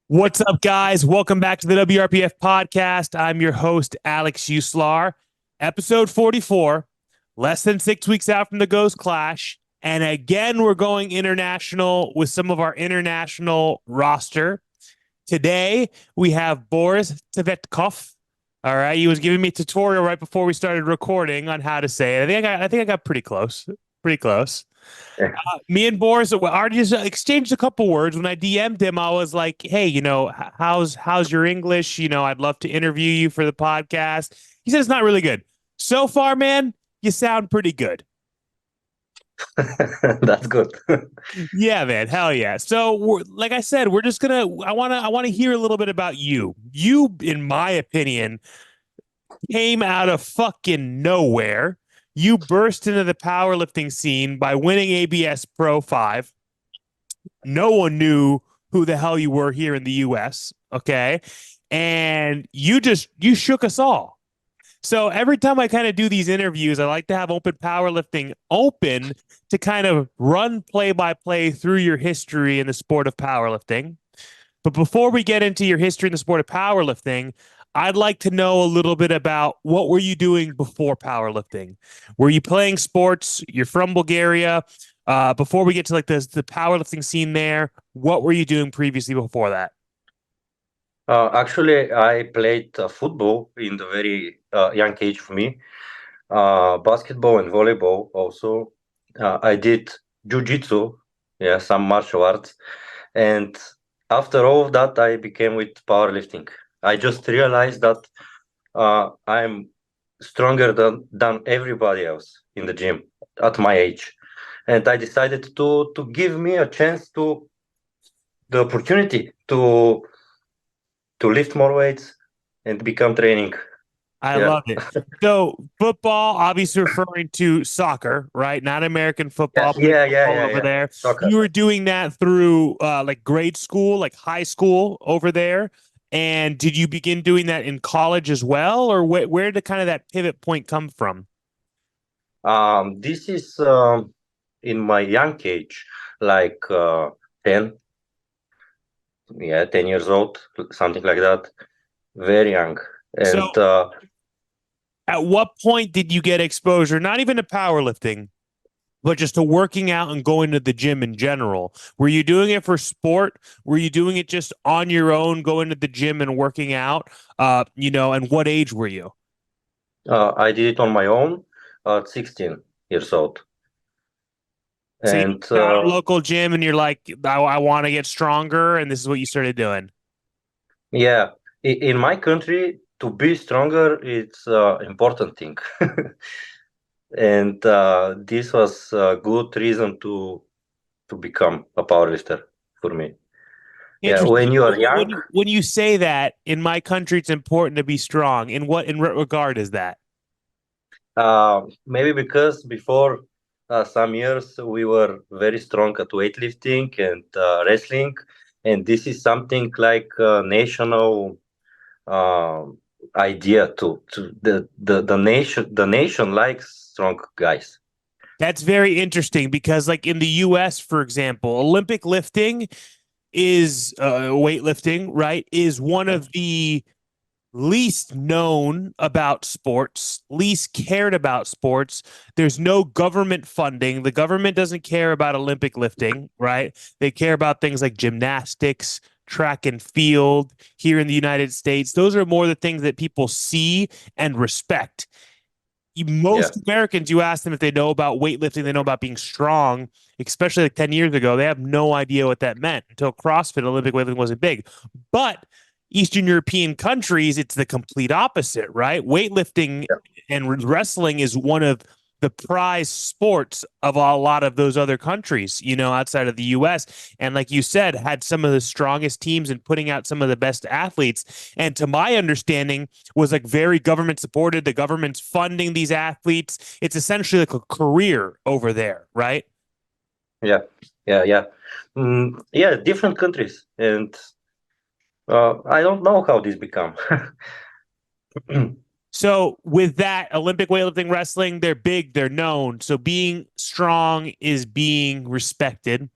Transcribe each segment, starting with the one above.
What's up, guys? Welcome back to the WRPF podcast. I'm your host, Alex Uslar. Episode 44, less than 6 weeks out from the Ghost Clash. And again, we're going international with some of our international roster. Today, we have Boris Tsvetkov. All right. He was giving me a tutorial right before we started recording on how to say it. I think I got pretty close. Pretty close. Me and Boris already just exchanged a couple words. When I DM'd him, I was like, "Hey, how's your English? I'd love to interview you for the podcast." He said it's not really good. So far, man, you sound pretty good. That's good. Yeah, man, hell yeah. So, like I said, we're just gonna. I want to hear a little bit about you. You, in my opinion, came out of fucking nowhere. You burst into the powerlifting scene by winning ABS Pro 5. No one knew who the hell you were here in the US, okay? And you shook us all. So every time I kind of do these interviews, I like to have Open Powerlifting open to kind of run play by play through your history in the sport of powerlifting. But before we get into your history in the sport of powerlifting, I'd like to know a little bit about what were you doing before powerlifting? Were you playing sports? You're from Bulgaria. Before we get to like the powerlifting scene there, what were you doing previously before that? Actually, I played football in the very young age for me, basketball and volleyball also. I did jiu-jitsu, yeah, some martial arts. And after all of that, I became with powerlifting. I just realized that I'm stronger than everybody else in the gym at my age. And I decided to give me a chance to the opportunity to lift more weights and become training. I Yeah. love it. So football, obviously referring to soccer, right? Not American Yeah, football, but yeah, yeah, football yeah, over yeah. there. Soccer. You were doing that through like grade school, like high school over there. And did you begin doing that in college as well, or where did kind of that pivot point come from? This is in my young age, like 10, yeah, 10 years old, something like that. Very young. So, And at what point did you get exposure, not even to powerlifting, but just to working out and going to the gym in general? Were you doing it for sport? Were you doing it just on your own, going to the gym and working out? And what age were you? I did it on my own at 16 years old. So you And found a local gym and you're like, I want to get stronger, and this is what you started doing. yeah, in my country, to be stronger, it's important thing. And this was a good reason to become a powerlifter for me. Yeah, Interesting. when you are young, When you say that in my country, it's important to be strong. In what regard is that? maybe because before some years we were very strong at weightlifting and wrestling, and this is something like a national uh, idea to the nation likes strong guys. That's very interesting because, like in the U.S., for example, Olympic lifting is weightlifting, right? Is one of the least known about sports, least cared about sports. There's no government funding. The government doesn't care about Olympic lifting, right? They care about things like gymnastics, track and field here in the United States. Those are more the things that people see and respect. Yeah, Most Americans, you ask them if they know about weightlifting, they know about being strong, especially like 10 years ago, they have no idea what that meant until CrossFit, Olympic weightlifting wasn't big. But Eastern European countries, it's the complete opposite, right? Weightlifting yeah, and wrestling is one of the prize sports of a lot of those other countries, outside of the US. And like you said, had some of the strongest teams and putting out some of the best athletes. And to my understanding, was like very government supported. The government's funding these athletes. It's essentially like a career over there, right? yeah, yeah, yeah. Yeah, different countries, and I don't know how this become. So with that, Olympic weightlifting, wrestling, they're big, they're known. So being strong is being respected.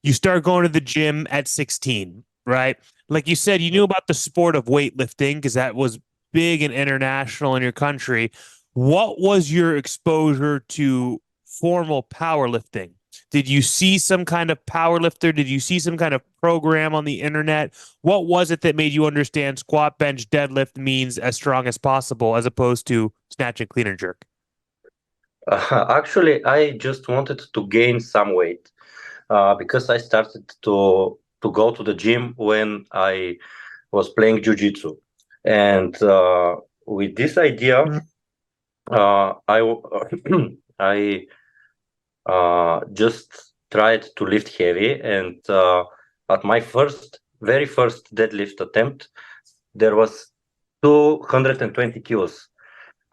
You start going to the gym at 16, right? like you said, you knew about the sport of weightlifting because that was big and international in your country. What was your exposure to formal powerlifting? Did you see some kind of powerlifter? Did you see some kind of program on the internet? What was it that made you understand squat, bench, deadlift means as strong as possible as opposed to snatch and clean and jerk? Actually, I just wanted to gain some weight because I started to go to the gym when I was playing jiu-jitsu. And with this idea, I just tried to lift heavy. And at my very first deadlift attempt, there was 220 kilos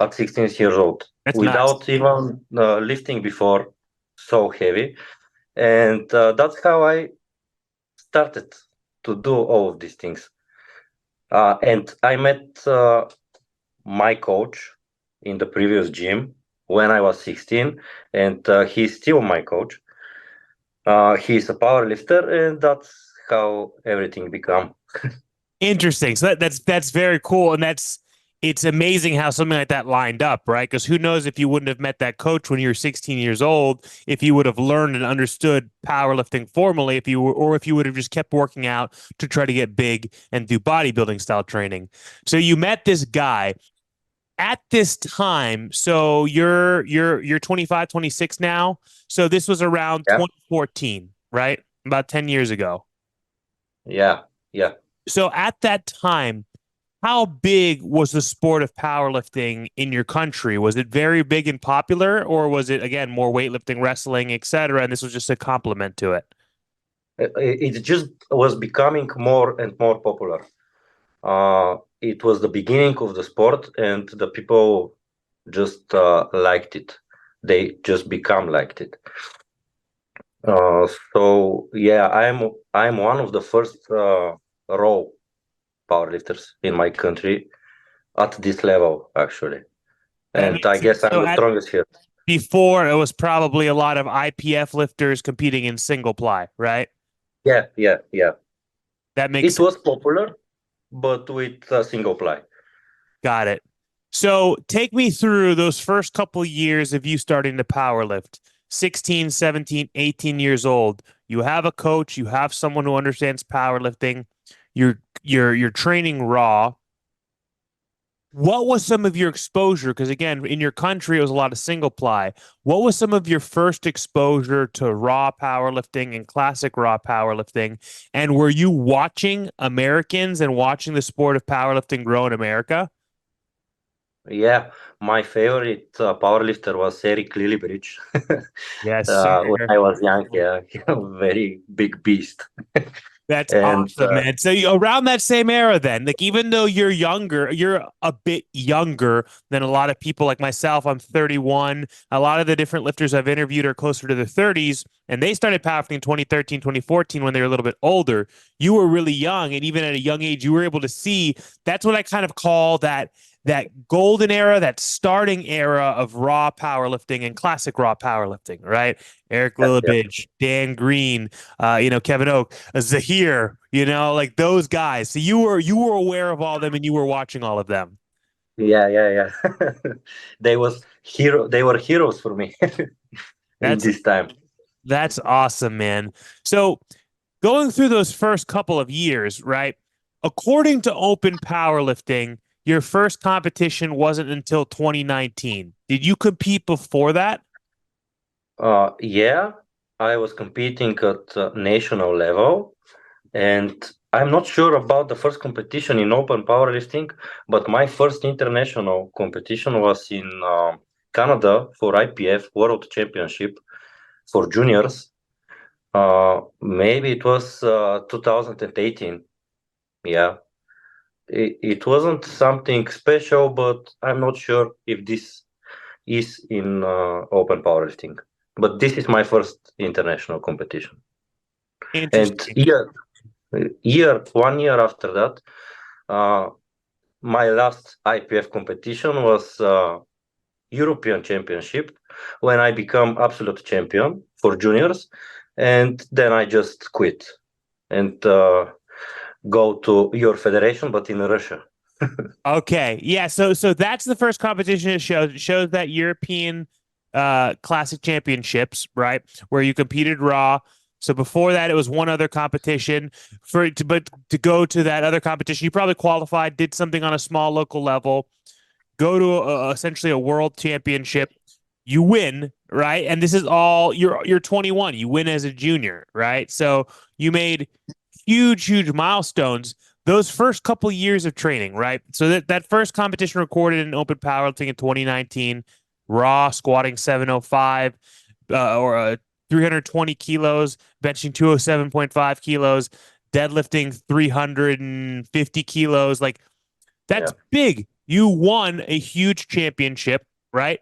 at 16 years old That's nuts. without even lifting before so heavy. And that's how I started to do all of these things. And I met my coach in the previous gym when I was 16, and he's still my coach. He's a power lifter, and that's how everything became. Interesting. So that's very cool, and it's amazing how something like that lined up, right? Because who knows if you wouldn't have met that coach when you were 16 years old, if you would have learned and understood powerlifting formally, if you were, or if you would have just kept working out to try to get big and do bodybuilding style training. So you met this guy at this time. So you're 25, 26 now. So this was around Yeah, 2014, right? About 10 years ago. yeah, yeah. So at that time, how big was the sport of powerlifting in your country? Was it very big and popular, or was it again more weightlifting, wrestling, etc., and this was just a complement to it? It just was becoming more and more popular. It was the beginning of the sport, and the people just liked it. They just become liked it. So yeah, I'm one of the first raw powerlifters in my country at this level, actually, That and I makes sense. guess I'm So the at strongest here. before it was probably a lot of IPF lifters competing in single ply, right? Yeah, yeah, yeah. That makes It sense. was popular, but with single ply. Got it. So take me through those first couple years of you starting to powerlift. 16, 17, 18 years old. You have a coach, you have someone who understands powerlifting. You're training raw. What was some of your exposure? Because again, in your country, it was a lot of single ply. What was some of your first exposure to raw powerlifting and classic raw powerlifting? And were you watching Americans and watching the sport of powerlifting grow in America? Yeah, my favorite powerlifter was Eric Lillibridge. Yes, When sir. I was young, yeah, very big beast. That's And awesome, man. So around that same era, then, like even though you're younger, you're a bit younger than a lot of people like myself. I'm 31. A lot of the different lifters I've interviewed are closer to their 30s, and they started powerlifting in 2013, 2014 when they were a little bit older. You were really young, and even at a young age, you were able to see. That's what I kind of call that golden era, that starting era of raw powerlifting and classic raw powerlifting, right? Eric yeah, yeah, Lillibridge, Dan Green, Kevin Oak, Zahir, like those guys. So you were aware of all of them and you were watching all of them. yeah, yeah, yeah. They were heroes for me in That's this time. that's awesome, man. So going through those first couple of years, right? According to Open Powerlifting, your first competition wasn't until 2019. Did you compete before that? Yeah, I was competing at national level, and I'm not sure about the first competition in open powerlifting, but my first international competition was in Canada for IPF World Championship for juniors. Maybe it was 2018. Yeah, it wasn't something special, but I'm not sure if this is in open powerlifting. But this is my first international competition. And Interesting. one year after that, uh, my last IPF competition was European Championship when I become absolute champion for juniors, and then I just quit. And go to your federation, but in Russia. Okay. Yeah. So that's the first competition it shows. It shows that European classic championships, right? Where you competed raw. So before that, it was one other competition but to go to that other competition, you probably qualified, did something on a small local level, go to essentially a world championship, you win, right? And this is all you're 21, you win as a junior, right? So you made huge milestones those first couple years of training, right? So that first competition recorded in open powerlifting in 2019, raw squatting 705 or 320 kilos, benching 207.5 kilos, deadlifting 350 kilos. Like that's Yeah. big. You won a huge championship, right?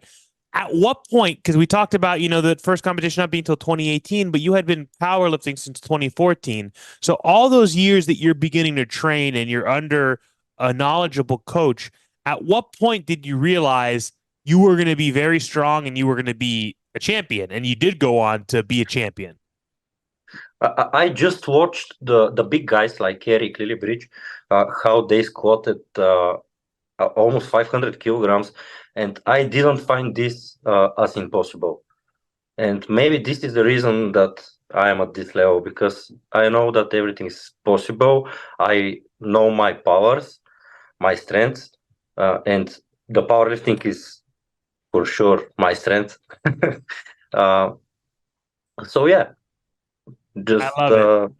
At what point, because we talked about, the first competition not being until 2018, but you had been powerlifting since 2014. So all those years that you're beginning to train and you're under a knowledgeable coach, at what point did you realize you were going to be very strong and you were going to be a champion? And you did go on to be a champion. I just watched the big guys like Eric Lillibridge, how they squatted almost 500 kilograms, and I didn't find this as impossible. And maybe this is the reason that I am at this level, because I know that everything is possible. I know my powers, my strengths, and the powerlifting is for sure my strength. uh, so yeah, I just love it.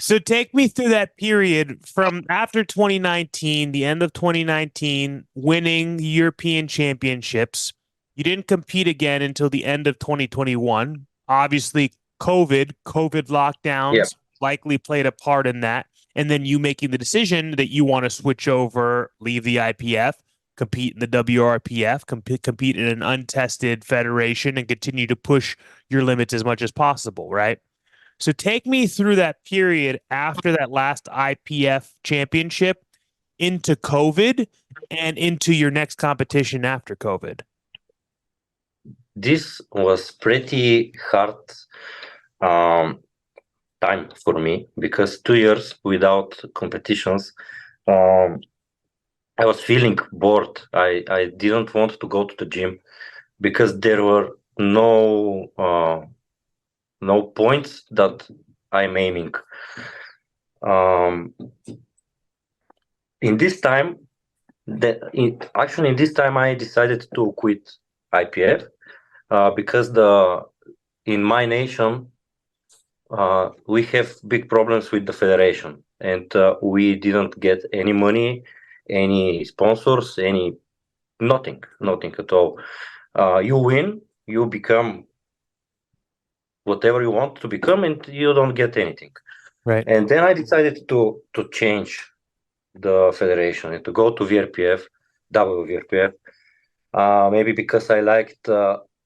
So take me through that period from after 2019, the end of 2019, winning European championships. You didn't compete again until the end of 2021. Obviously, COVID yeah, lockdowns likely played a part in that. And then you making the decision that you want to switch over, leave the IPF, compete in the WRPF, compete in an untested federation, and continue to push your limits as much as possible, right? So take me through that period after that last IPF championship into COVID and into your next competition after COVID. this was pretty hard um, time for me, because 2 years without competitions, um, I was feeling bored. I didn't want to go to the gym because there were no points that I'm aiming. Um, in this time, actually in this time I decided to quit IPF, because the in my nation we have big problems with the federation, and we didn't get any money, any sponsors, any nothing at all. You win, you become whatever you want to become, and you don't get anything. Right. And then I decided to change the federation and to go to WRPF, WRPF. Maybe because I liked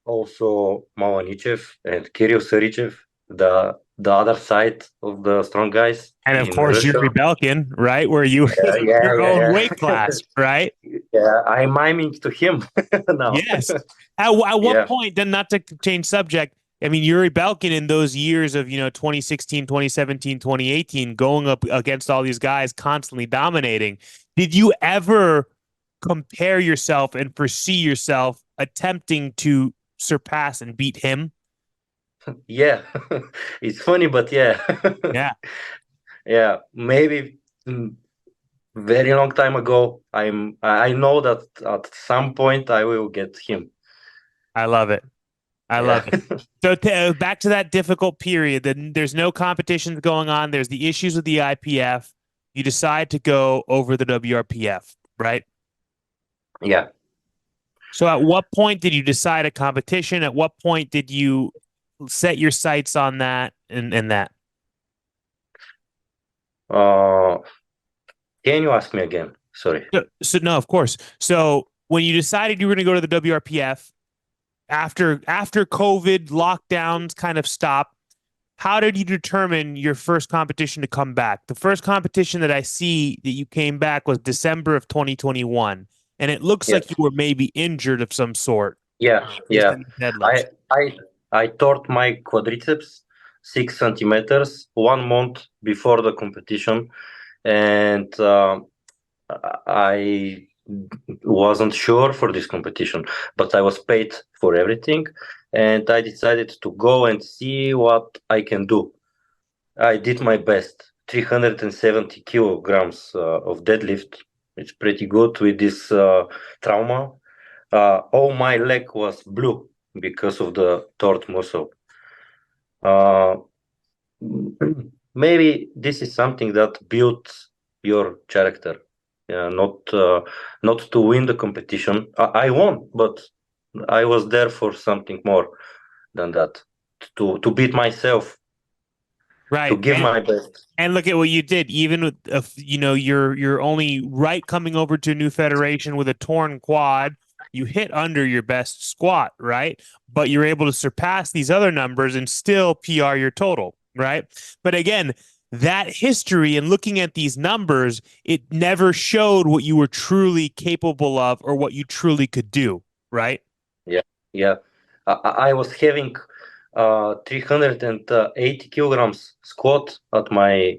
also Malanichev and Kirill Sarichev, the other side of the strong guys And of in course, Russia. Yury Belkin, right? Where you Yeah, yeah, your yeah, own weight yeah. class, right? Yeah, I'm miming to him now. Yes. At what Yeah, point, then not to change subject, I mean, Yury Belkin in those years of, 2016, 2017, 2018, going up against all these guys, constantly dominating. Did you ever compare yourself and foresee yourself attempting to surpass and beat him? yeah. It's funny, but yeah. Yeah, Yeah, maybe very long time ago. I know that at some point I will get him. I love it. I love Yeah. it. So back to that difficult period. Then there's no competitions going on. There's the issues with the IPF. You decide to go over the WRPF, right? Yeah. So at what point did you decide a competition? At what point did you set your sights on that and that? Uh, can you ask me again? Sorry. So no, of course. So when you decided you were going to go to the WRPF after COVID lockdowns kind of stopped, how did you determine your first competition to come back? The first competition that I see that you came back was December of 2021, and it looks Yes. like you were maybe injured of some sort Yeah. based Yeah. on your deadlifts. I I I tore my quadriceps 6 centimeters 1 month before the competition, and I wasn't sure for this competition, but I was paid for everything, and I decided to go and see what I can do. I did my best, 370 kilograms of deadlift. It's pretty good with this trauma. All my leg was blue because of the torn muscle. Uh, Maybe this is something that builds your character. Yeah, not to win the competition. I won, but I was there for something more than that. To beat myself, to Right. give my best. And look at what you did. Even with you're only right coming over to a new federation with a torn quad. You hit under your best squat, right? But you're able to surpass these other numbers and still PR your total, right? But again, that history and looking at these numbers, it never showed what you were truly capable of or what you truly could do, right? Yeah, yeah. I was having 380 kilograms squat at my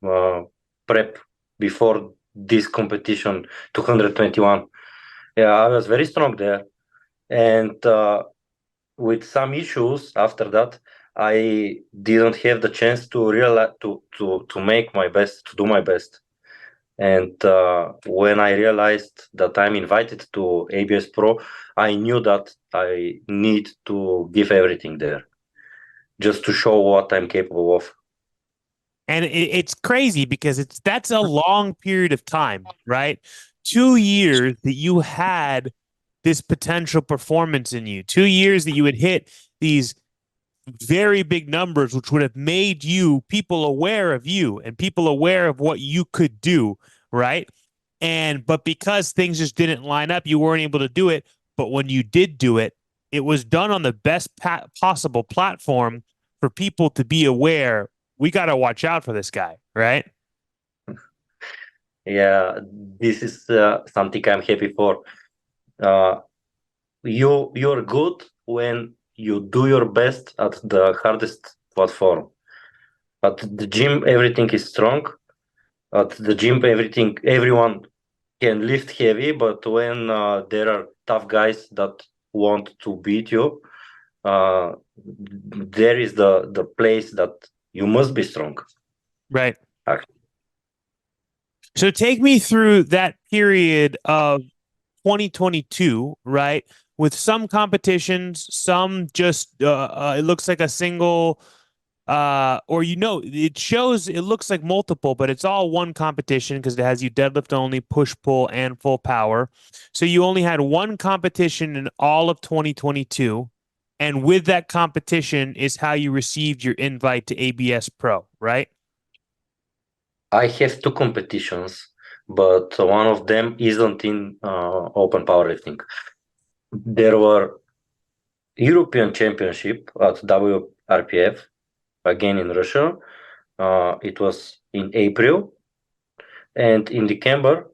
uh, prep before this competition, 221. Yeah, I was very strong there. And with some issues after that, I didn't have the chance to realize to make my best, to do my best. And when I realized that I'm invited to ABS Pro, I knew that I need to give everything there just to show what I'm capable of. And it's crazy because that's a long period of time, right? 2 years that you had this potential performance in you, 2 years that you had hit these very big numbers, which would have made you people aware of you and people aware of what you could do, right? But because things just didn't line up, you weren't able to do it. But when you did do it, it was done on the best possible platform for people to be aware. We got to watch out for this guy, right? Yeah, this is something I'm happy for. Uh, you're good when you do your best at the hardest platform. At the gym, everything is strong. At the gym, everyone can lift heavy, but when there are tough guys that want to beat you, there is the place that you must be strong. Right. Actually. So take me through that period of 2022, right? With some competitions, some just it looks like a single or it shows it looks like multiple, but it's all one competition because it has you deadlift only, push pull, and full power. So you only had one competition in all of 2022. And with that competition is how you received your invite to ABS Pro, right? I have two competitions, but one of them isn't in open powerlifting. There were European Championship at WRPF, again in Russia. It was in April, and in December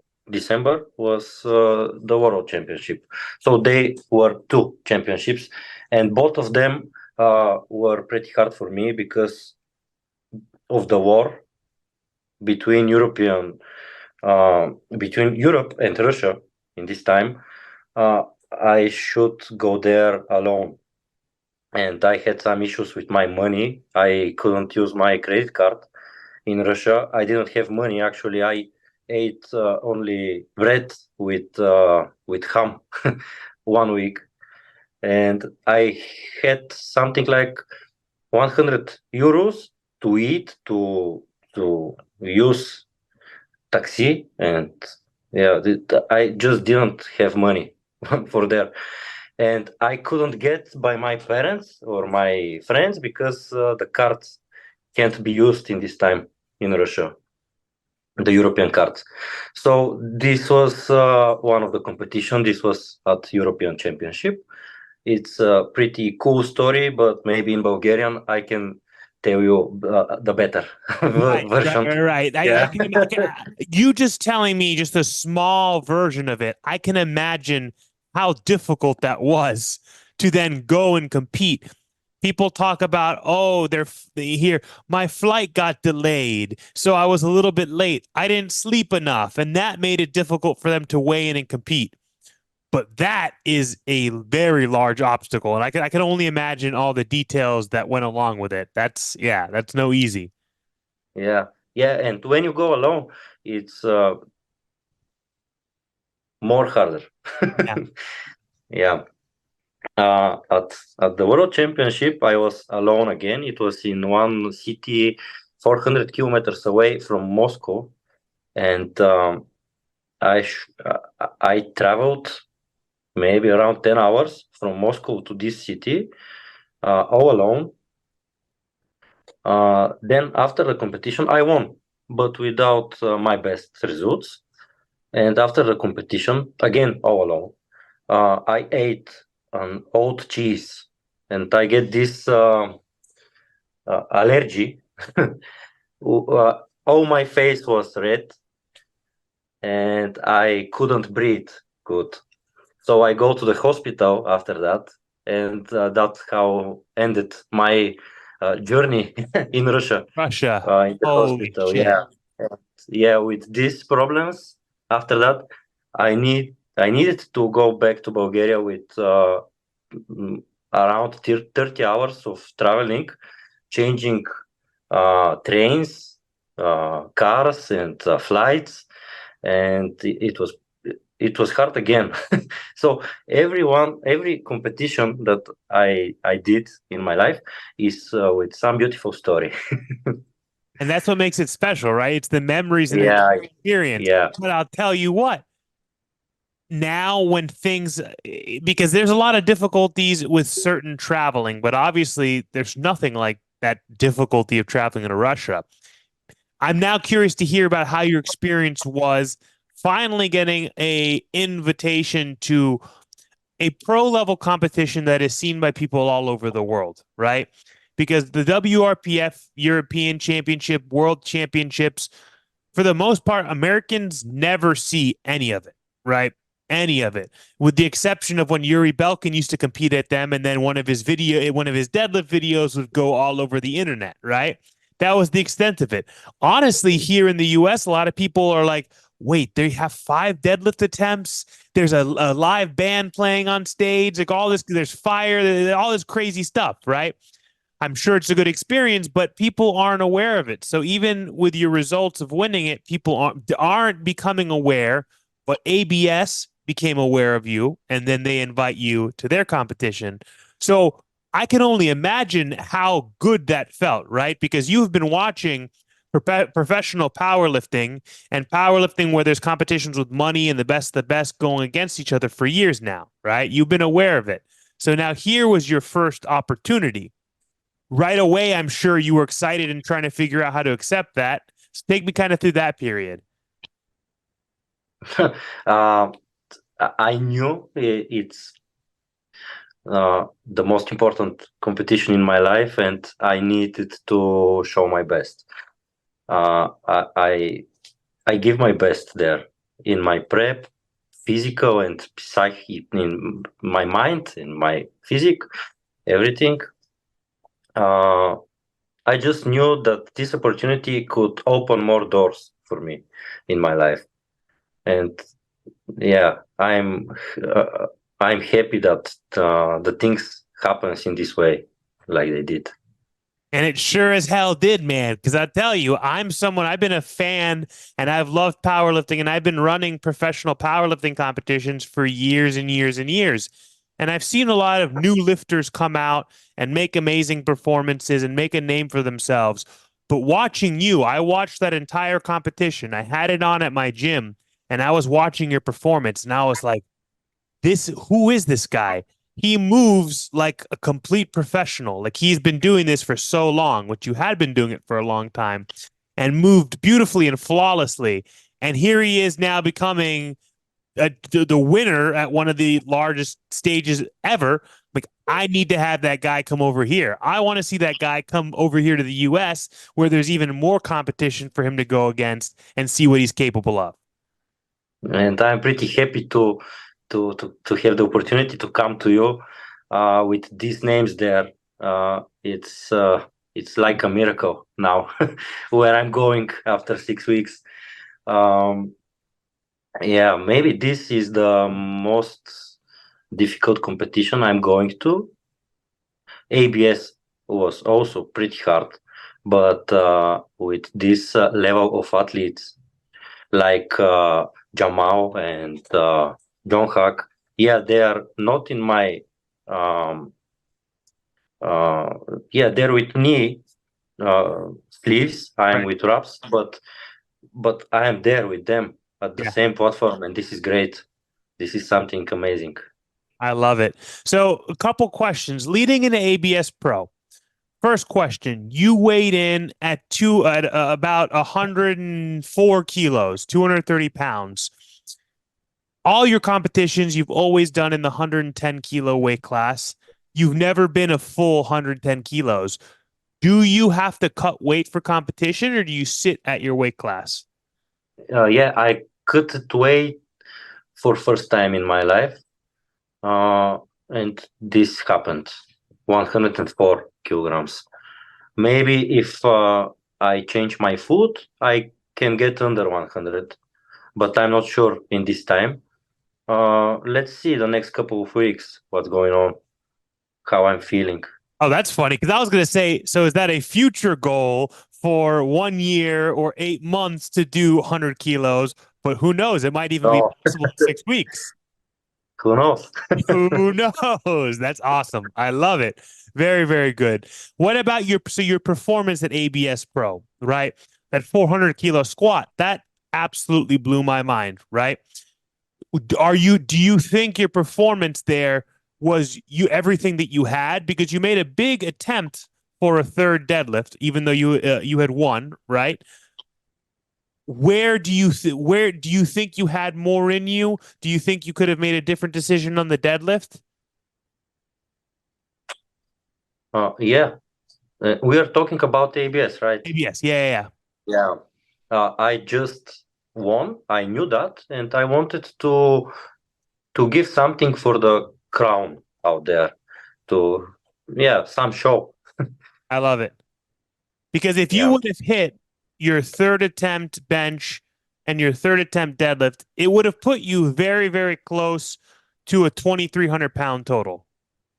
was the World Championship. So they were two championships, and both of them were pretty hard for me because of the war between between Europe and Russia in this time. I should go there alone, and I had some issues with my money. I couldn't use my credit card in Russia. I didn't have money. Actually, I ate only bread with ham 1 week, and I had something like 100 euros to eat, to use taxi, and yeah, I just didn't have money for there, and I couldn't get by my parents or my friends because the cards can't be used in this time in Russia, the European cards. So this was one of the competition. This was at European Championship. It's a pretty cool story, but maybe in Bulgarian I can tell you the better Right, right, version. right, right. Yeah. You just telling me just a small version of it. I can imagine how difficult that was to then go and compete. People talk about, oh, here. My flight got delayed, so I was a little bit late. I didn't sleep enough, and that made it difficult for them to weigh in and compete. But that is a very large obstacle, and I can only imagine all the details that went along with it. That's no easy. Yeah, yeah, and when you go alone, it's more harder. Yeah. Yeah. At the World Championship, I was alone again. It was in one city, 400 kilometers away from Moscow, and I traveled maybe around 10 hours from Moscow to this city, all alone. Then after the competition, I won, but without my best results. And after the competition, again all alone, I ate an old cheese, and I get this allergy. All my face was red, and I couldn't breathe good. So I go to the hospital after that, and that's how ended my journey in Russia, Russia. in the Holy hospital. shit. Yeah, and yeah. With these problems, after that, I needed to go back to Bulgaria with mm, around 30 hours of traveling, changing trains, cars, and flights, and it was hard again. So every competition that I did in my life is with some beautiful story. And that's what makes it special, right? It's the memories and Yeah, the experience. yeah. But I'll tell you what, now when things, because there's a lot of difficulties with certain traveling, but obviously there's nothing like that difficulty of traveling in Russia. I'm now curious to hear about how your experience was finally getting a invitation to a pro level competition that is seen by people all over the world, right? Because the WRPF European Championship, World Championships, for the most part, Americans never see any of it, right? Any of it, with the exception of when Yury Belkin used to compete at them, and then one of his deadlift videos would go all over the internet, right? That was the extent of it. Honestly, here in the US, a lot of people are like, wait, they have 5 deadlift attempts. There's a live band playing on stage, like all this, there's fire, all this crazy stuff, right? I'm sure it's a good experience, but people aren't aware of it. So even with your results of winning it, people aren't becoming aware. But ABS became aware of you, and then they invite you to their competition. So I can only imagine how good that felt, right? Because you've been watching professional powerlifting and powerlifting where there's competitions with money and the best going against each other for years now, right? You've been aware of it. So now here was your first opportunity right away. I'm sure you were excited and trying to figure out how to accept that. So take me kind of through that period. uh, I knew it's the most important competition in my life, and I needed to show my best. I give my best there in my prep, physical and psyche, in my mind, in my physique, everything. Uh, I just knew that this opportunity could open more doors for me in my life, and yeah, uh, I'm happy that the things happens in this way, like they did. And it sure as hell did, man. Because I tell you, I've been a fan and I've loved powerlifting and I've been running professional powerlifting competitions for years and years and years. And I've seen a lot of new lifters come out and make amazing performances and make a name for themselves. But watching you, I watched that entire competition. I had it on at my gym and I was watching your performance and I was like, who is this guy? He moves like a complete professional. Like he's been doing this for so long, which you had been doing it for a long time, and moved beautifully and flawlessly. And here he is now becoming the winner at one of the largest stages ever. Like, I need to have that guy come over here. I want to see that guy come over here to the US where there's even more competition for him to go against and see what he's capable of. And I'm pretty happy to have the opportunity to come to you with these names there. It's like a miracle now where I'm going after 6 weeks. Um, yeah, maybe this is the most difficult competition I'm going to. ABS was also pretty hard, but with this level of athletes like Jamal and John Hack, yeah, they are not in my um, uh, yeah, they're with knee sleeves. I'm Right. with wraps, but I am there with them at the Yeah. same platform, and this is great. This is something amazing. I love it. So, a couple questions leading into ABS Pro. First question: you weighed in at about 104 kilos, 230 pounds. All your competitions you've always done in the 110 kilo weight class. You've never been a full 110 kilos. Do you have to cut weight for competition, or do you sit at your weight class? Yeah, I cut weight for first time in my life, uh, and this happened. 104 kilograms. Maybe if I change my food, I can get under 100, but I'm not sure in this time. Let's see the next couple of weeks what's going on, how I'm feeling. Oh, that's funny because I was going to say, so is that a future goal for 1 year or 8 months to do 100 kilos? But who knows? It might even be Oh, possible in 6 weeks. who knows? Who knows? That's awesome. I love it. Very, very good. What about your performance at ABS Pro, right? That 400 kilo squat, that absolutely blew my mind, right? Do you think your performance there was you everything that you had because you made a big attempt for a third deadlift even though you had one, right? Where do you think you had more in you? Do you think you could have made a different decision on the deadlift? Yeah, we are talking about ABS, right? ABS. Yeah. Yeah. I just won. I knew that, and I wanted to give something for the crown out there. To yeah, some show. I love it. Because if you Yeah, would have hit your third attempt bench and your third attempt deadlift, it would have put you very, very close to a 2,300 pound total,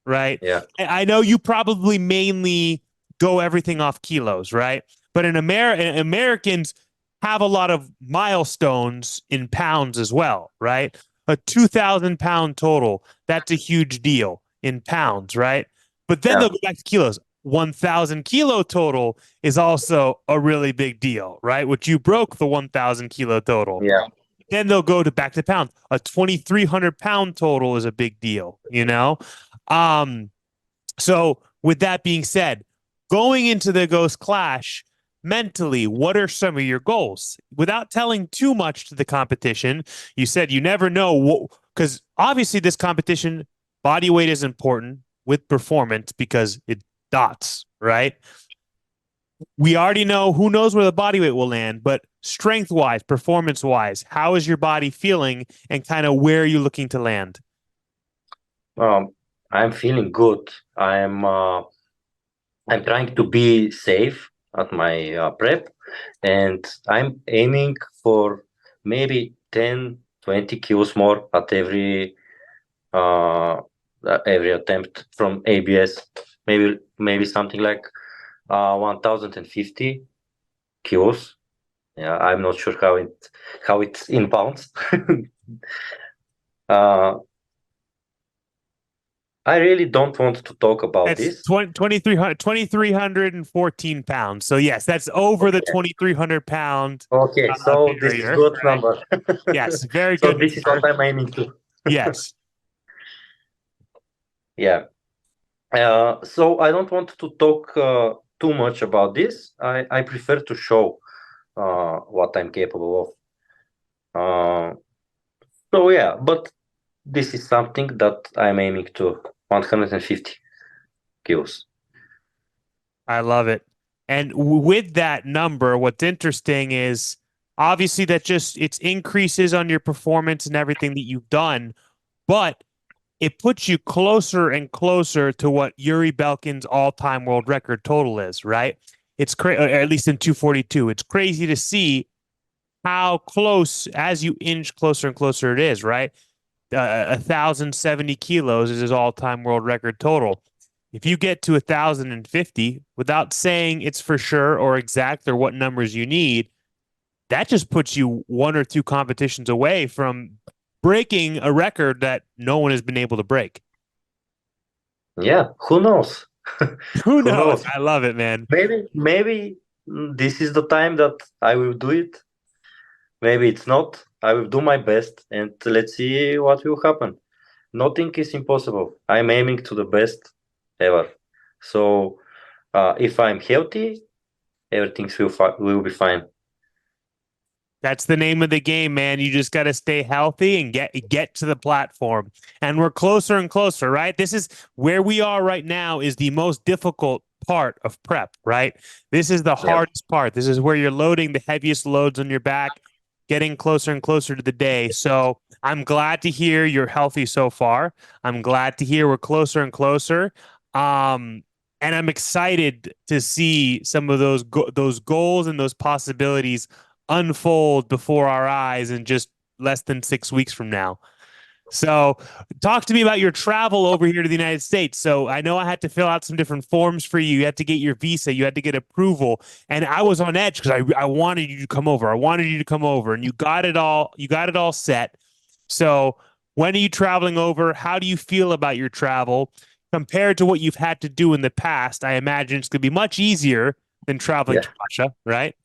right? yeah, I know you probably mainly go everything off kilos, right? But Americans have a lot of milestones in pounds as well, right? A 2,000 pound total, that's a huge deal in pounds, right? But then yeah, they'll go back to kilos. 1,000 kilo total is also a really big deal, right? Which you broke the 1,000 kilo total. yeah. Then they'll go to back to pounds. A 2,300 pound total is a big deal, you know? Um, so with that being said, going into the Ghost Clash mentally, what are some of your goals? Without telling too much to the competition, you said you never know what, because obviously this competition, body weight is important with performance because it dots, right? We already know who knows where the body weight will land, but strength wise, performance wise, how is your body feeling and kind of where are you looking to land? I'm feeling good. I'm trying to be safe at my prep, and I'm aiming for maybe 10, 20 kilos more at every attempt from ABS. Maybe something like 1050 kilos. Yeah, I'm not sure how it's in pounds. uh, I really don't want to talk about That's this. 2,314 pounds. So, yes, that's over the Okay. 2,300 pound Okay, so this is barrier, good right? number. Yes, very So good this is what number. I'm aiming to. Yes, Yeah. So I don't want to talk too much about this. I prefer to show what I'm capable of. Uh, so yeah, but this is something that I'm aiming to 150 kills. I love it. And with that number, what's interesting is obviously that just it's increases on your performance and everything that you've done, but it puts you closer and closer to what Yury Belkin's all-time world record total is, right? It's crazy, at least in 242. It's crazy to see how close, as you inch closer and closer, it is, right? 1,070 kilos is his all-time world record total. If you get to 1,050 without saying it's for sure or exact or what numbers you need, that just puts you one or two competitions away from breaking a record that no one has been able to break. Yeah, who knows? Who Who knows? knows? I love it, man. Maybe this is the time that I will do it. Maybe it's not. I will do my best and let's see what will happen. Nothing is impossible. I'm aiming to the best ever. So if I'm healthy, everything will be fine. That's the name of the game, man. You just got to stay healthy and get to the platform. And we're closer and closer, right? This is where we are right now is the most difficult part of prep, right? This is the Yeah. hardest part. This is where you're loading the heaviest loads on your back, getting closer and closer to the day. So I'm glad to hear you're healthy so far. I'm glad to hear we're closer and closer. And I'm excited to see some of those goals and those possibilities unfold before our eyes in just less than 6 weeks from now. So, talk to me about your travel over here to the United States. So, I know I had to fill out some different forms for you. You had to get your visa, you had to get approval, and I was on edge because I wanted you to come over. I wanted you to come over, and you got it all. You got it all set. So, when are you traveling over? How do you feel about your travel compared to what you've had to do in the past? I imagine it's going to be much easier than traveling Yeah. to Russia, right?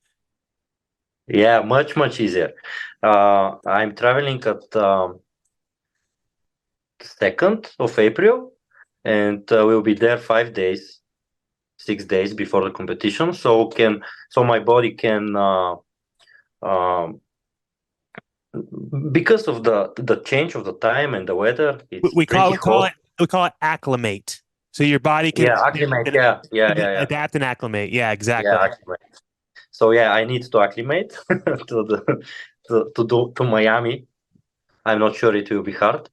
Yeah, much easier. I'm traveling at 2nd of April, and we'll be there 5 days, 6 days before the competition. So my body can um, because of the change of the time and the weather, we, it's we call pretty we call hot. it we call it acclimate. So your body can, Yeah, acclimate. Yeah. adapt and acclimate. Yeah, Yeah, exactly. acclimate. So yeah, I need to acclimate to to Miami. I'm not sure it will be hard,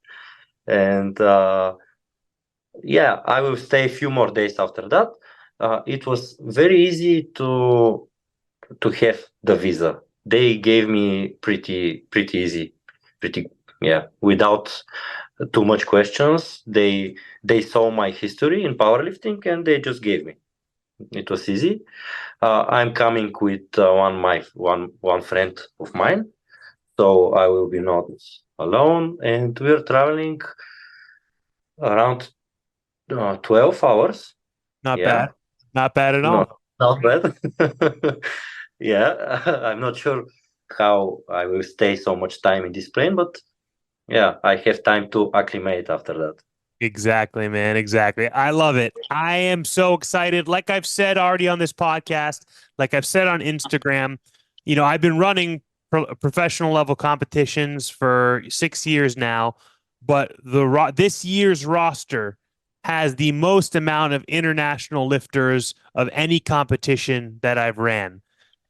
and yeah, I will stay a few more days after that. It was very easy to have the visa. They gave me pretty easy, pretty yeah, without too much questions. They saw my history in powerlifting and they just gave me. It was easy. I'm coming with one friend of mine, so I will be not alone, and we're traveling around 12 hours. Not Yeah, bad. Not bad at no, all. not bad. Yeah, I'm not sure how I will stay so much time in this plane, but yeah, I have time to acclimate after that. Exactly, man. Exactly. I love it. I am so excited. Like I've said already on this podcast, like I've said on Instagram, I've been running professional level competitions for 6 years now, but this year's roster has the most amount of international lifters of any competition that I've ran.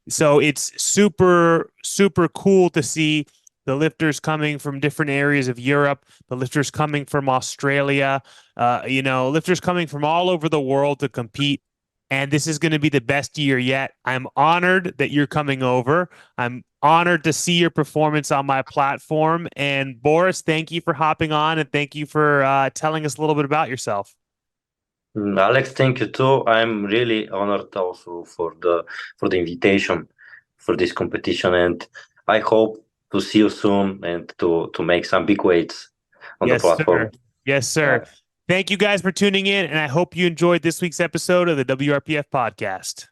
So it's super, super cool to see the lifters coming from different areas of Europe, the lifters coming from Australia, lifters coming from all over the world to compete. And this is going to be the best year yet. I'm honored that you're coming over. I'm honored to see your performance on my platform. And Boris, thank you for hopping on and thank you for telling us a little bit about yourself. Alex, thank you too. I'm really honored also for the invitation for this competition, and I hope to see you soon and to make some big weights on the Yes, platform. sir. Yes, sir. Yeah. Thank you guys for tuning in, and I hope you enjoyed this week's episode of the WRPF podcast.